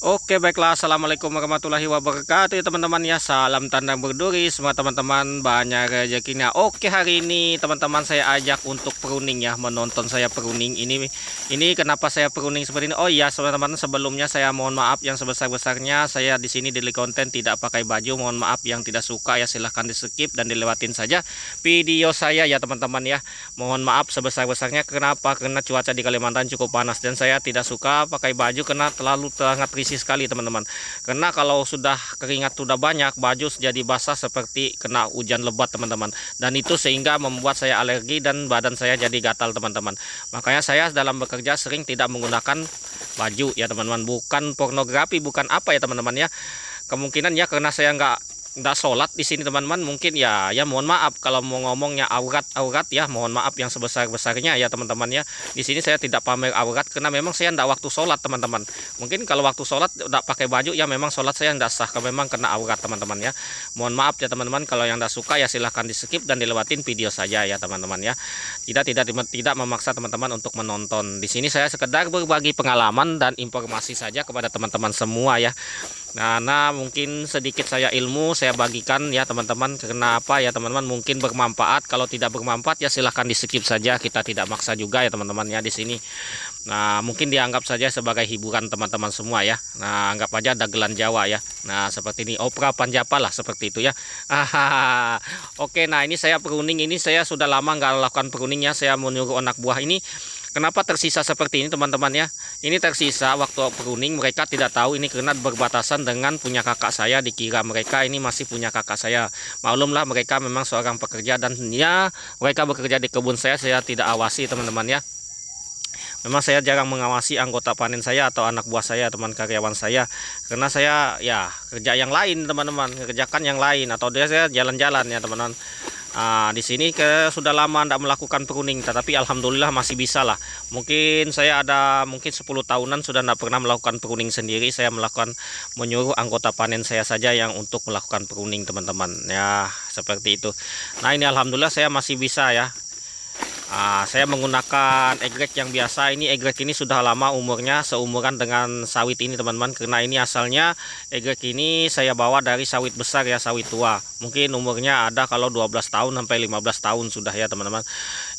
Oke, baiklah. Assalamualaikum warahmatullahi wabarakatuh ya teman-teman ya. Salam tandang berduri semua teman-teman, banyak rezekinya. Oke, hari ini teman-teman saya ajak untuk pruning ya, menonton saya pruning. Ini kenapa saya pruning seperti ini? Oh iya, teman-teman, sebelumnya saya mohon maaf yang sebesar-besarnya. Saya di sini daily konten tidak pakai baju. Mohon maaf yang tidak suka ya, silahkan di-skip dan dilewatin saja video saya ya teman-teman ya. Mohon maaf sebesar-besarnya. Kenapa? Karena cuaca di Kalimantan cukup panas dan saya tidak suka pakai baju karena terlalu sangat sekali teman-teman, karena kalau sudah keringat sudah banyak baju jadi basah seperti kena hujan lebat teman-teman, dan itu sehingga membuat saya alergi dan badan saya jadi gatal teman-teman. Makanya saya dalam bekerja sering tidak menggunakan baju ya teman-teman, bukan pornografi, bukan apa ya teman-teman ya, kemungkinan ya karena saya nggak sholat di sini teman-teman, mungkin ya mohon maaf kalau mau ngomongnya aurat ya, mohon maaf yang sebesar-besarnya ya teman-teman ya. Di sini saya tidak pamer aurat karena memang saya nggak waktu sholat teman-teman. Mungkin kalau waktu sholat udah pakai baju ya memang sholat saya nggak sah, kalau memang kena aurat teman-teman ya. Mohon maaf ya teman-teman, kalau yang nggak suka ya silahkan di skip dan dilewatin video saja ya teman-teman ya. Tidak memaksa teman-teman untuk menonton. Di sini saya sekedar berbagi pengalaman dan informasi saja kepada teman-teman semua ya. Nah, mungkin sedikit saya ilmu saya bagikan ya teman-teman. Kenapa ya teman-teman, mungkin bermanfaat. Kalau tidak bermanfaat ya silahkan di skip saja. Kita tidak maksa juga ya teman-teman ya di sini. Nah, mungkin dianggap saja sebagai hiburan teman-teman semua ya. Nah, anggap aja dagelan Jawa ya. Nah, seperti ini, opera panjapa lah seperti itu ya. Oke, nah ini saya pruning, ini saya sudah lama nggak lakukan pruningnya. Saya menyuruh anak buah ini. Kenapa tersisa seperti ini teman-teman ya? Ini tersisa waktu pruning, mereka tidak tahu ini karena berbatasan dengan punya kakak saya, dikira mereka ini masih punya kakak saya. Maklumlah mereka memang seorang pekerja dan ya mereka bekerja di kebun saya tidak awasi teman-teman ya. Memang saya jarang mengawasi anggota panen saya atau anak buah saya, teman karyawan saya, karena saya ya kerja yang lain teman-teman, kerjakan yang lain atau saya jalan-jalan ya teman-teman. Di sini sudah lama tidak melakukan pruning, tetapi alhamdulillah masih bisa lah. Mungkin saya ada mungkin 10 tahunan sudah tidak pernah melakukan pruning sendiri. Saya menyuruh anggota panen saya saja yang untuk melakukan pruning teman-teman. Ya seperti itu. Nah ini alhamdulillah saya masih bisa ya. Saya menggunakan egrek yang biasa. Ini egrek ini sudah lama umurnya, seumuran dengan sawit ini teman-teman. Karena ini asalnya egrek ini saya bawa dari sawit besar ya, sawit tua. Mungkin umurnya ada kalau 12 tahun sampai 15 tahun sudah ya teman-teman.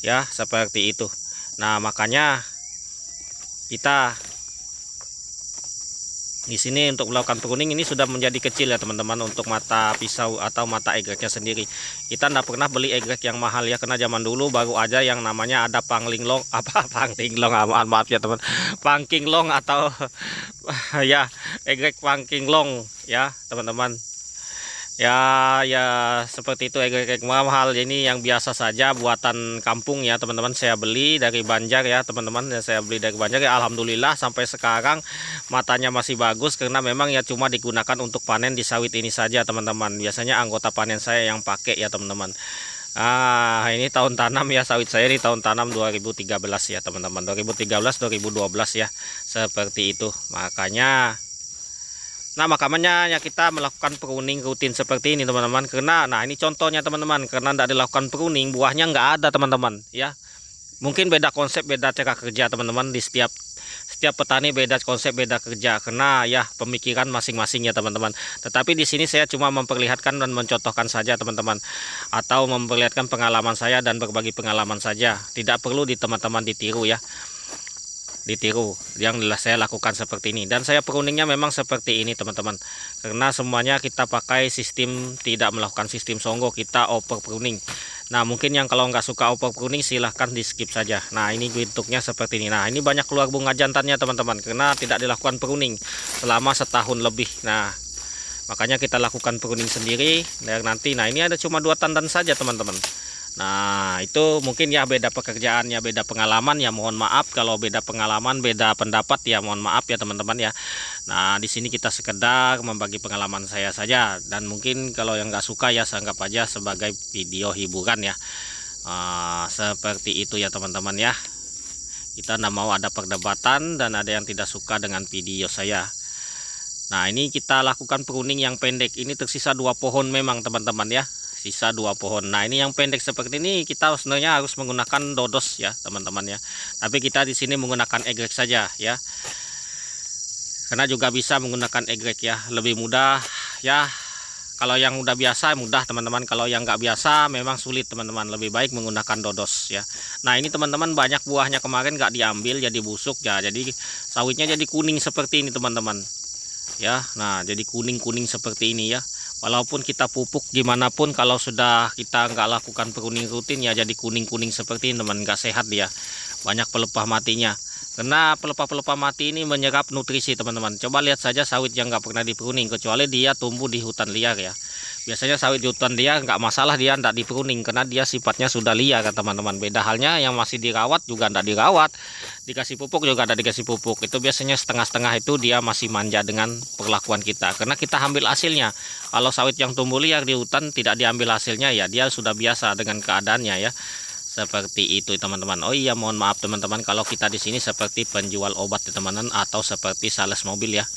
Ya seperti itu. Nah makanya kita di sini untuk melakukan pruning ini sudah menjadi kecil ya teman-teman, untuk mata pisau atau mata egreknya sendiri. Kita tidak pernah beli egrek yang mahal ya, karena zaman dulu baru aja yang namanya ada panglinglong panglinglong, maaf ya teman, pangkinglong atau ya egrek pangkinglong ya teman-teman. Ya seperti itu, egrek mahal ini yang biasa saja buatan kampung ya teman-teman. Saya beli dari Banjar ya teman-teman, saya beli dari Banjar ya, alhamdulillah sampai sekarang matanya masih bagus, karena memang ya cuma digunakan untuk panen di sawit ini saja teman-teman. Biasanya anggota panen saya yang pakai ya teman-teman. Ini tahun tanam ya, sawit saya ini tahun tanam 2013 ya teman-teman, 2013 2012 ya, seperti itu. Makanya ya kita melakukan pruning rutin seperti ini teman-teman. Karena nah ini contohnya teman-teman, karena tidak dilakukan pruning buahnya nggak ada teman-teman ya. Mungkin beda konsep, beda cara kerja teman-teman, di setiap petani beda konsep, beda kerja, karena ya pemikiran masing-masing ya teman-teman. Tetapi di sini saya cuma memperlihatkan dan mencontohkan saja teman-teman, atau memperlihatkan pengalaman saya dan berbagi pengalaman saja. Tidak perlu teman-teman ditiru ya, yang saya lakukan seperti ini. Dan saya pruningnya memang seperti ini teman-teman, karena semuanya kita pakai sistem, tidak melakukan sistem songgo, kita over pruning. Nah mungkin yang kalau nggak suka over pruning silahkan di skip saja. Nah ini bentuknya seperti ini. Nah ini banyak keluar bunga jantannya teman-teman, karena tidak dilakukan pruning selama setahun lebih. Nah makanya kita lakukan pruning sendiri. Dan nanti nah ini ada cuma 2 tandan saja teman-teman. Nah itu mungkin ya beda pekerjaannya, beda pengalaman ya, mohon maaf kalau beda pengalaman, beda pendapat ya, mohon maaf ya teman-teman ya. Nah di sini kita sekedar membagi pengalaman saya saja, dan mungkin kalau yang nggak suka ya anggap aja sebagai video hiburan ya. Seperti itu ya teman-teman ya. Kita nggak mau ada perdebatan dan ada yang tidak suka dengan video saya. Nah ini kita lakukan pruning yang pendek, ini tersisa 2 pohon memang teman-teman ya, sisa 2 pohon. Nah ini yang pendek seperti ini kita sebenarnya harus menggunakan dodos ya teman-teman ya, tapi kita di sini menggunakan egrek saja ya, Karena juga bisa menggunakan egrek ya, lebih mudah ya. Kalau yang udah biasa mudah teman-teman, kalau yang nggak biasa memang sulit teman-teman, lebih baik menggunakan dodos ya. Nah ini teman-teman banyak buahnya kemarin nggak diambil jadi busuk ya, jadi sawitnya jadi kuning seperti ini teman-teman ya. Nah jadi kuning-kuning seperti ini ya. Walaupun kita pupuk gimana pun, kalau sudah kita nggak lakukan pruning rutin ya jadi kuning-kuning seperti ini teman, nggak sehat dia, banyak pelepah matinya. Karena pelepah-pelepah mati ini menyerap nutrisi teman-teman. Coba lihat saja sawit yang nggak pernah dipruning, kecuali dia tumbuh di hutan liar ya. Biasanya sawit di hutan liar nggak masalah dia nggak dipruning, karena dia sifatnya sudah liar kan teman-teman. Beda halnya yang masih dirawat juga nggak dirawat, dikasih pupuk juga nggak dikasih pupuk. Itu biasanya setengah-setengah, itu dia masih manja dengan perlakuan kita. Karena kita ambil hasilnya. Kalau sawit yang tumbuh liar di hutan tidak diambil hasilnya ya dia sudah biasa dengan keadaannya ya. Seperti itu teman-teman. Oh iya, mohon maaf teman-teman kalau kita di sini seperti penjual obat ya teman-teman, atau seperti sales mobil ya.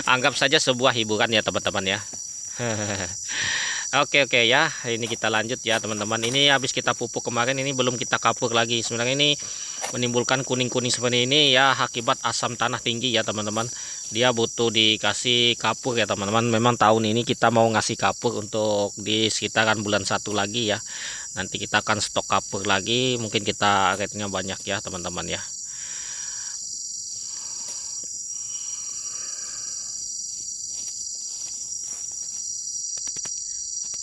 Anggap saja sebuah hiburan ya teman-teman ya. Oke ya, ini kita lanjut ya teman-teman. Ini habis kita pupuk kemarin, ini belum kita kapur lagi. Sebenarnya ini menimbulkan kuning-kuning seperti ini ya akibat asam tanah tinggi ya teman-teman. Dia butuh dikasih kapur ya teman-teman. Memang tahun ini kita mau ngasih kapur untuk di sekitaran bulan 1 lagi ya. Nanti kita akan stok kapur lagi, mungkin kita rate-nya banyak ya teman-teman ya.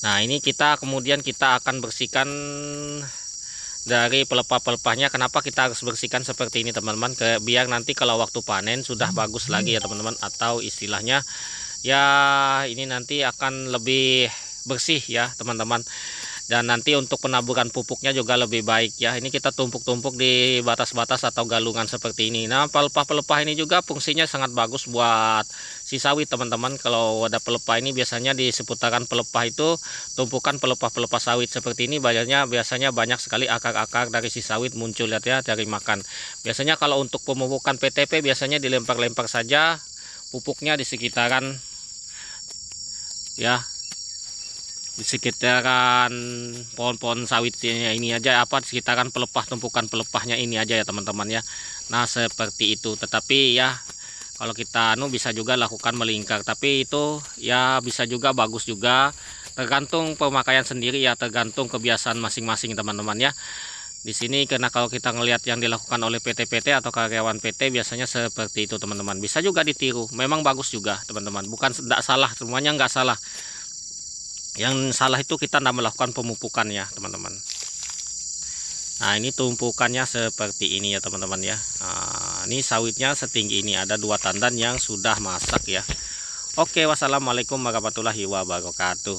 Nah ini kemudian kita akan bersihkan dari pelepah-pelepahnya. Kenapa kita harus bersihkan seperti ini teman-teman, biar nanti kalau waktu panen sudah bagus lagi ya teman-teman, atau istilahnya ya ini nanti akan lebih bersih ya teman-teman. Dan nanti untuk penaburan pupuknya juga lebih baik ya. Ini kita tumpuk-tumpuk di batas-batas atau galungan seperti ini. Nah pelepah-pelepah ini juga fungsinya sangat bagus buat si sawit teman-teman. Kalau ada pelepah ini biasanya di seputaran pelepah itu tumpukan pelepah-pelepah sawit seperti ini, biasanya banyak sekali akar-akar dari si sawit muncul lihat ya, dari makan. Biasanya kalau untuk pemupukan PTP biasanya dilempar-lempar saja pupuknya di sekitaran ya, di sekitaran pohon-pohon sawitnya ini aja, sekitaran pelepah, tumpukan pelepahnya ini aja ya teman-teman ya. Nah seperti itu. Tetapi ya kalau kita bisa juga lakukan melingkar, tapi itu ya bisa juga bagus juga, tergantung pemakaian sendiri ya, tergantung kebiasaan masing-masing teman-teman ya. Di sini karena kalau kita ngelihat yang dilakukan oleh PT-PT atau karyawan PT biasanya seperti itu teman-teman, bisa juga ditiru, memang bagus juga teman-teman, bukan tidak salah, semuanya nggak salah. Yang salah itu kita tidak melakukan pemupukan ya teman-teman. Nah ini tumpukannya seperti ini ya teman-teman ya. Nah, ini sawitnya setinggi ini, ada 2 tandan yang sudah masak ya. Oke, wassalamualaikum warahmatullahi wabarakatuh.